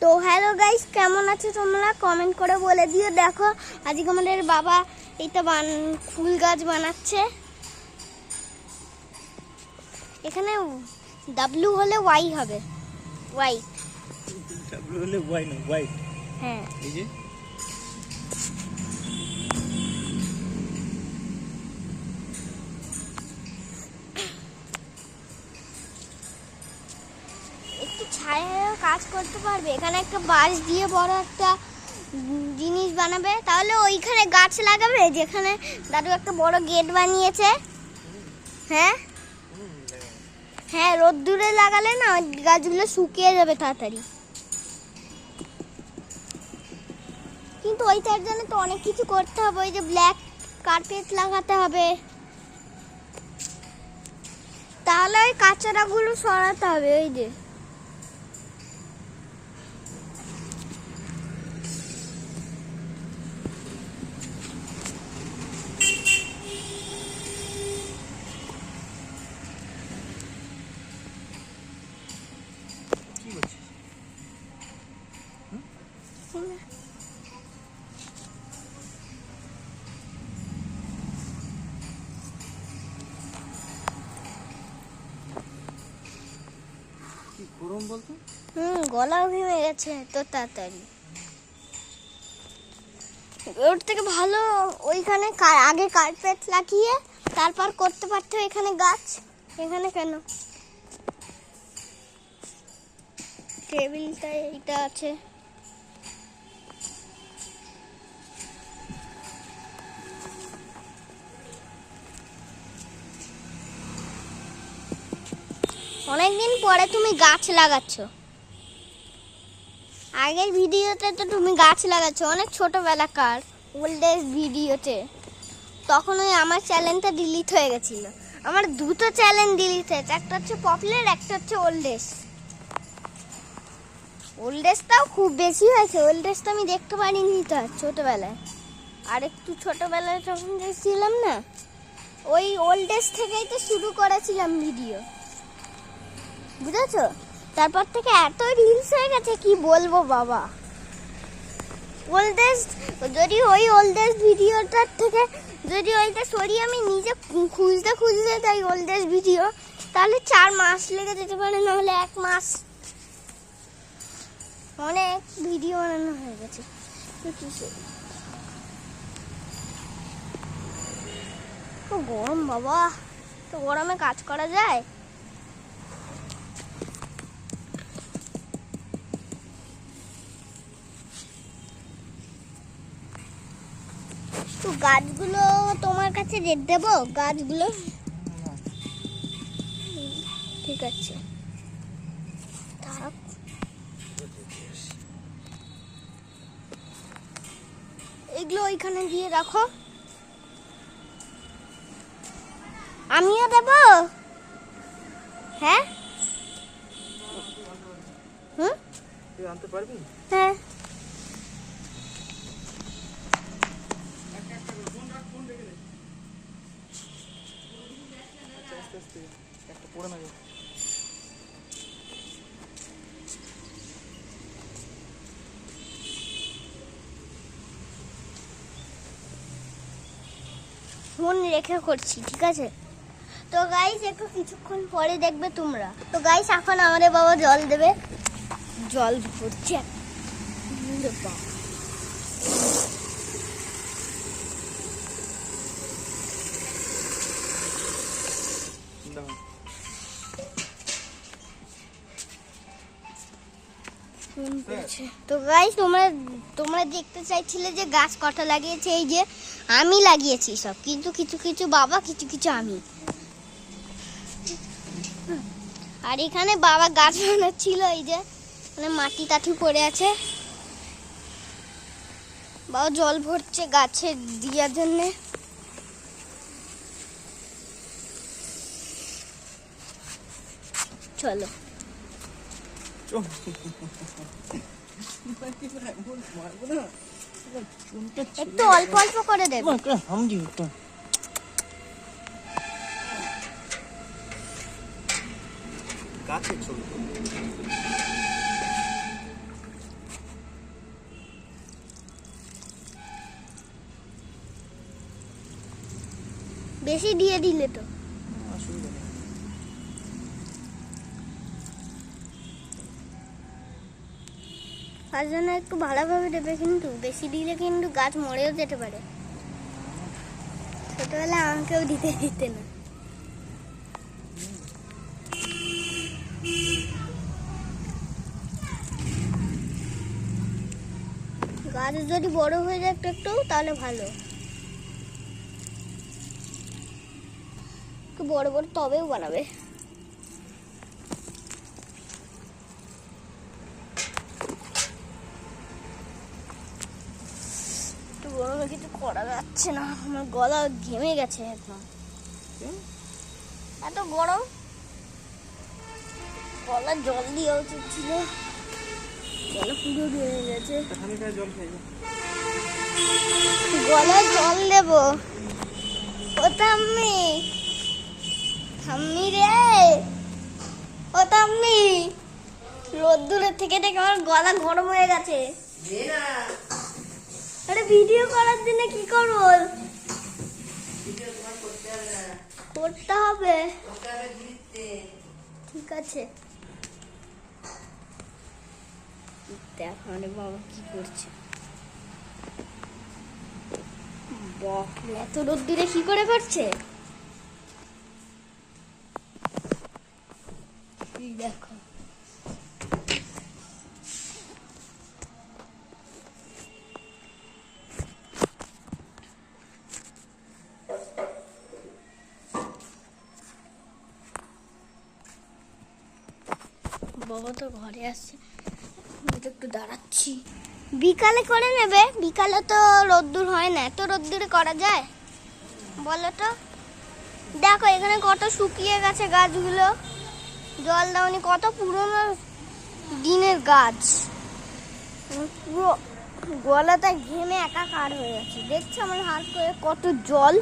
তো hello guys, কেমন আছো তোমরা? কমেন্ট করে বলে দিও। দেখো আজকে আমাদের বাবা এইটা ফুল গাছ বানাচ্ছে। এখানে ডাব্লিউ হলে ওয়াই হবে, ওয়াই। ডাব্লিউ হলে ওয়াই না, হোয়াইট। হ্যাঁ, এই যে একটু ছায়া কাজ করতে পারবে। এখানে একটা বাঁশ দিয়ে বড় একটা জিনিস বানাবে, তাহলে ওইখানে গাছ লাগাবে যেখানে দাদু একটা বড় গেট বানিয়েছে। হ্যাঁ হ্যাঁ, রোদ্দুরে লাগালে না ওই গাছগুলো শুকিয়ে যাবে তাড়াতাড়ি। কিন্তু ওইটার জন্য তো অনেক কিছু করতে হবে। ওই যে ব্ল্যাক কার্পেট লাগাতে হবে, তাহলে ওই কাঁচরাগুলো সরাতে হবে। ওই যে কি করছিস? কি গরম বলতো? গলাও ভেঙে গেছে তো তাড়াতাড়ি। ওর থেকে ভালো ওইখানে আগে কার্পেট লাগিয়ে তারপর করতে পারতো এখানে গাছ। এখানে কেন? টেবিলটা এইটা আছে। অনেকদিন পরে তুমি গাছ লাগাচ্ছ। আগের ভিডিওতে তো তুমি গাছ লাগাচ্ছ অনেক ছোটবেলাকার ওল্ড এজ ভিডিওতে। তখন ওই আমার চ্যানেলটা ডিলিট হয়ে গেছিল। আমার দুটো চ্যানেল ডিলিট হয়েছে, একটা হচ্ছে পপুলার, একটা হচ্ছে ওল্ড এজ। ওল্ড এজটাও খুব বেশি হয়েছে। ওল্ড এজটা আমি দেখতে পারিনি তো আর ছোটবেলায়। আর একটু ছোটবেলায় যখন দেখছিলাম না, ওই ওল্ড এজ থেকেই তো শুরু করেছিলাম ভিডিও, বুঝেছো? তারপর থেকে এত রিলস হয়ে গেছে কি বলবো বাবা। ওল্ড এজ যদি ওই ওল্ড এজ ভিডিওটার থেকে যদি ওইটা সরিয়ে আমি নিজে খুঁজতে খুঁজতে যাই ওল্ড এজ ভিডিও, তাহলে 4 মাস লেগে যেতে পারে, নাহলে 1 মাস। অনেক ভিডিও বানানো হয়ে গেছে। তো গরম বাবা, তো গরমে কাজ করা যায়? তো গাছগুলো তোমার কাছে রেট দেবো? গাছগুলো ঠিক আছে, থাক। এগুলো ওইখানে দিয়ে রাখো। আমিও দেবো? হ্যাঁ তুই আনতে পারবি? হ্যাঁ। আস্তে আস্তে একটা পড়ে না যায়। ফোন রেখে করছি, ঠিক আছে? তো গাইস একটু কিছুক্ষণ পরে দেখবে তোমরা। তো গাইস এখন আমাদের বাবা জল দেবে। জল পড়ছে। দাও। তো গাইস তোমরা দেখতে চাইছিলে যে গাছ কটা লাগিয়েছে। এই যে আমি লাগিয়েছি সব, কিন্তু কিছু কিছু বাবা, কিছু কিছু আমি। আর এখানে বাবা গাছ বানাচ্ছিল। এই যে মানে মাটি টাটি পড়ে আছে, বাবা জল ভরছে গাছে দেওয়ার জন্য। চলো একটু অল্প অল্প করে দেবো। গাছের ছবি। বেশি দিয়ে দিলে তো অসুবিধা নেই। তার জন্য একটু ভালোভাবে দেবে, কিন্তু বেশি দিলে কিন্তু গাছ মরেও যেতে পারে। ছোটবেলায় আমাকেও দিতে না। গাছ যদি বড় হয়ে যায় একটু একটু, তাহলে ভালো। একটু বড় বড় তবেও বানাবে। একটু গরমে কিছু করা যাচ্ছে না, আমার গলা ঘেমে গেছে একদম। এত গরম, গলা জল দেওয়া উচিত ছিল, গলা পুরো ঘেমে গেছে। এখানে কাজ জল খাই গলায় জল দেব। ও তাম্মি, ঠাম্মি রে, ও তাম্মি, রোদ্দুরের থেকে দেখে আমার গলা গরম হয়ে গেছে। আরে ভিডিও করার জন্য কি করবো? করতে হবে, ঠিক আছে। দেখো রে বাবা কি করছে। বাপরে, এত রোদ্দুরে কি করে করছে? এই দেখো, বাবা তো ঘরে আসছে, আমি তো একটু দাঁড়াচ্ছি। বিকালে করে নেবে, বিকালে তো রোদ্দুর হয় না। এত রোদ্দুরে করা যায় বলো তো? দেখো এখানে কত শুকিয়ে গেছে গাছগুলো, জল দাওনি, কত পুরনো দিনের গাছ। পুরো গলাটা ঘেমে একাকার হয়ে গেছে। দেখছো আমার হাত করে কত জল।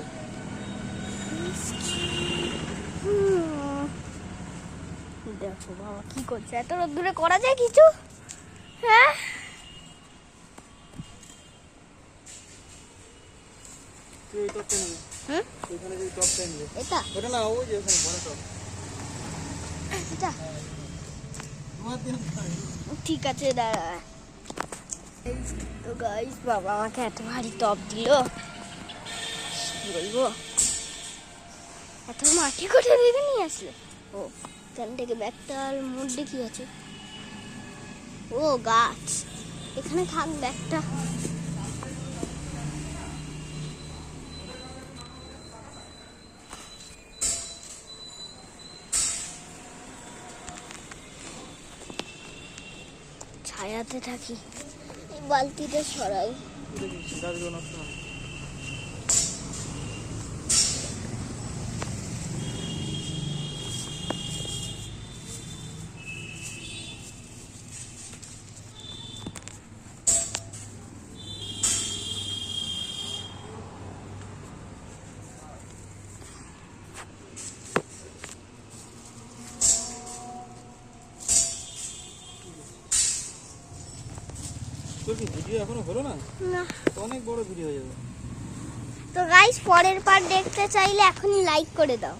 দেখো বাবা কি করছে, এত রোদ্দুরে করা যায় কিছু? হ্যাঁ, তুই ওই টপটা নিবি। হুম, ওইখানে যে টপটা নিবি। এটা ওটা না, ওই যে ওখানে বড় টপ। এটা তোমার দিন ঠিক আছে, দাঁড়া। তো গাইস, বাবা আমাকে এত ভারী টপ দিল, কি বলবো। এত মাটি কোথা থেকে নিয়ে আসলো? ও, এখান থেকে ব্যাগটার মধ্যে কি আছে? ও গাছ, এখানে থাক ব্যাগটা। ছায়াতে থাকি, এই বালতিটা সরাই। গাছগুলো নষ্ট হয়। তোর কি ভিডিও এখনো হলো না? না, তো অনেক বড় ভিডিও হয়ে যাবে। তো গাইস পরের পার্ট দেখতে চাইলে এখনই লাইক করে দাও।